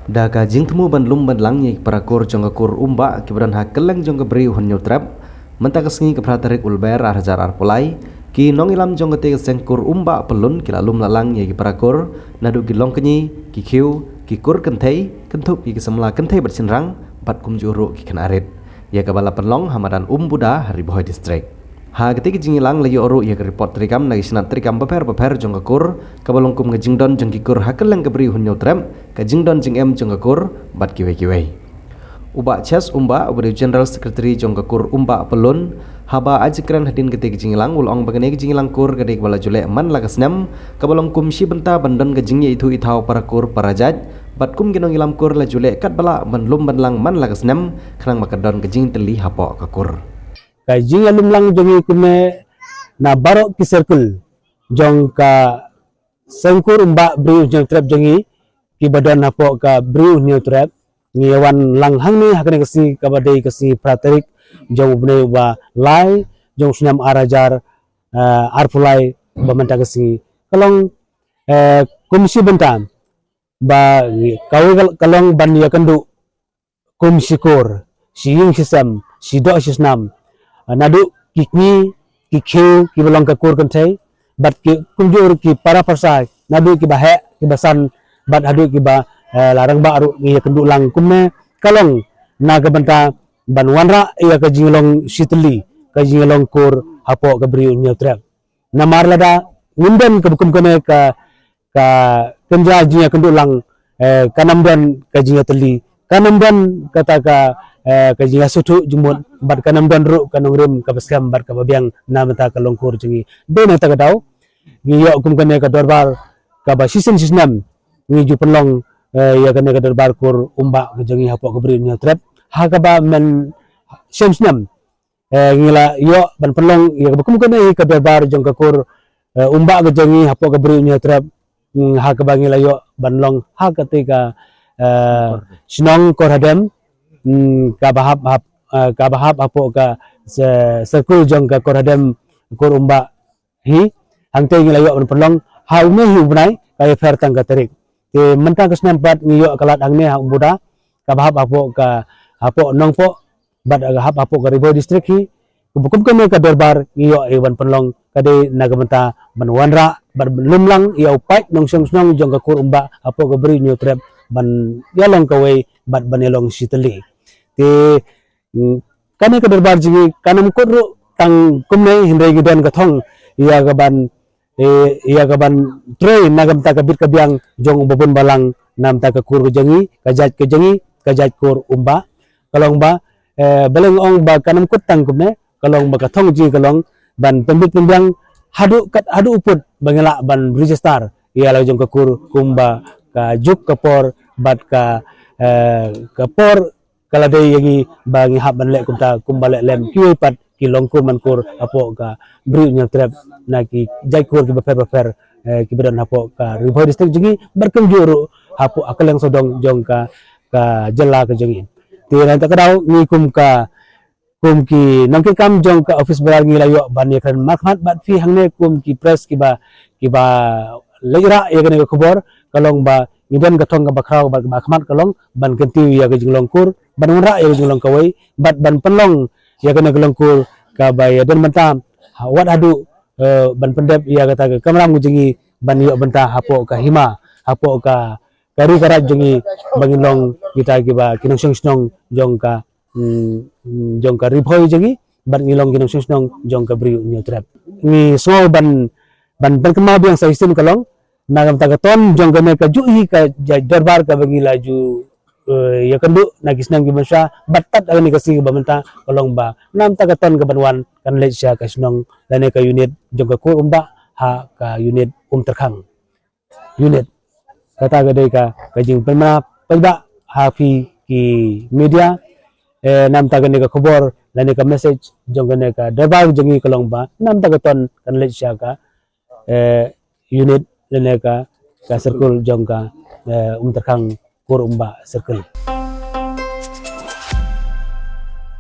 Daga jing temu ban lum ban lang ye parakur jong kur umba kibran ha keleng jong beri honyo trap menta kesengi ke pratarik ulber arjar arpolai ki nong ilam jong te sengkur umba pelun kila lum lalang ye parakur nadu ki long kenyi ki khiu ki kur kenthei kentup ki semla kenthei bersenrang pat kum juru ki kenarit ye kabala penlong hamadan buda hari boy district. Ha ketika jingilang lagi oru ya ke report trikam nagi sinat trikam beper jong kur kabalong kum ngejingdon jong kikur hakel yang keberi hunyo trem kejingdon jing em jong kur bat kiwe. Uba chas umba ubri general secretary jong kur umba pelun haba ajikran hadin ketika jingilang ulong bagane jingilang kur kedik bala jule man lagasnam kabalong kum si benta bandon kejingnya itu itau para kur parajaj bat kum ginong ilam kur la jule kat bala manlum banlang man lagasnam kanang makadon kejing teli hapo kakur. Kajing alum lang jongi kume na barok ki circle jong ka sengkur umba bri jong trap jongi ki badan napo ka bri new trap ngiwan lang hang ni hakane kasi kabadai kasi praterik jong bne ba lai jong sunam arajar arpulai bamanta kasi kalong komisi bentam ba kawal kalong ban ya kandu komisi kor siyung sistem sidok sistem nadu kikni kikhiu ki belong ka kur kanthai bat ki kunjur ki para persai nadu ki bahe ki basan bat hadu ki ba larang ba aru ngi kendu lang kumne kalong naga banta banwanra ya ka jinglong sitli ka jinglong kur hapo ka bri nya trap namar lada ngunden ka bukum kene ka kenja jinya kendu lang kanamdan ka jinya teli kanamdan kata ka kajiga sutu jumut bat kanam dan ru kanong rim kapaskam bat kababiang namata kalongkur jingi dena tagadau ngiyo kum kane ka dorbar ka ba sisen sisnam ngi ju penlong ya kane ka dorbar kur umba jingi hapo kabri nya trap ha ka ba men semsnam ngila yo ban penlong ya kum kane ka dorbar jong ka kur umba jingi hapo kabri nya trap ha ka ba ngila yo banlong ha ka te ka sinong korhadam kabahap apo ka sekul jong ka koradem kur umba hi hangte ngilayo on pelong ha ume hi ubnai kay fer tang ka terik te mentang kesnam pat ngiyo kalat angne ha umbuda kabahap apo ka apo nongpo bat hap apo ka riboy district hi kubukum kene ka dorbar ngiyo iwan pelong kade nagamenta banwanra bat lumlang iya upai nong song jong ka kur umba apo ka bri new trap ban yalong kawai bat banelong siteli te kane ka dorbar jigi kanam kodro tang kumne hindai gidan gathong iya gaban train nagam ta kabit kabiang jong babon balang nam ta ka kur jangi kajat kur umba kalong ba beleng ong ba kanam kut tang kumne kalong ba gathong ji kalong ban pembit pembiang hadu uput bangela ban register iya la jong ka kur kumba ka juk kapor bat ka kapor kala day yagi bangi haban le kumta kumbale lem kiwi pat ki longkur mankur apo ka bri nya trap na ki jaikur ki bafer ki bedan apo ka riboy district jigi barkem juru apo akaleng sodong jong ka jela ka jigi tiran ta kadaw ni kum ki nangki kam jong ka office bar ngi layo ban yakan makmat bat fi hangne kum ki press ki ba leira ya gane khobor kalong ba iban gathong ka bakraw ba makmat kalong ban kenti ya ga jinglong kur ban unra ya jinglong kawai bat ban penlong ya gane kalong kur ka ba ya dan mentam wat adu ban pendep ya kata ka kamram jingi ban yo benta hapo ka hima hapo ka kari karat jingi bangilong kita ki ba kinong snong jong ka riboy jingi ban ngilong kinong snong jong ka bri new trap ni so ban kemabiang sa sistem kalong nagam tagaton jong kene ka juhi ka dorbar ka bagi laju ya kandu nagisnam gi masya batat agani kasi bamenta kolong ba nam tagaton ka banwan kan le sya ka snong lane ka unit jong ka kur umba ha ka unit terkhang unit kata gadai ka kajing perma paiba ha fi ki media nam tagane ka khobor lane ka message jong kene ka dorbar jongi kolong ba nam tagaton kan le sya ka unit lene ka circle jong ka terkhang kur umba circle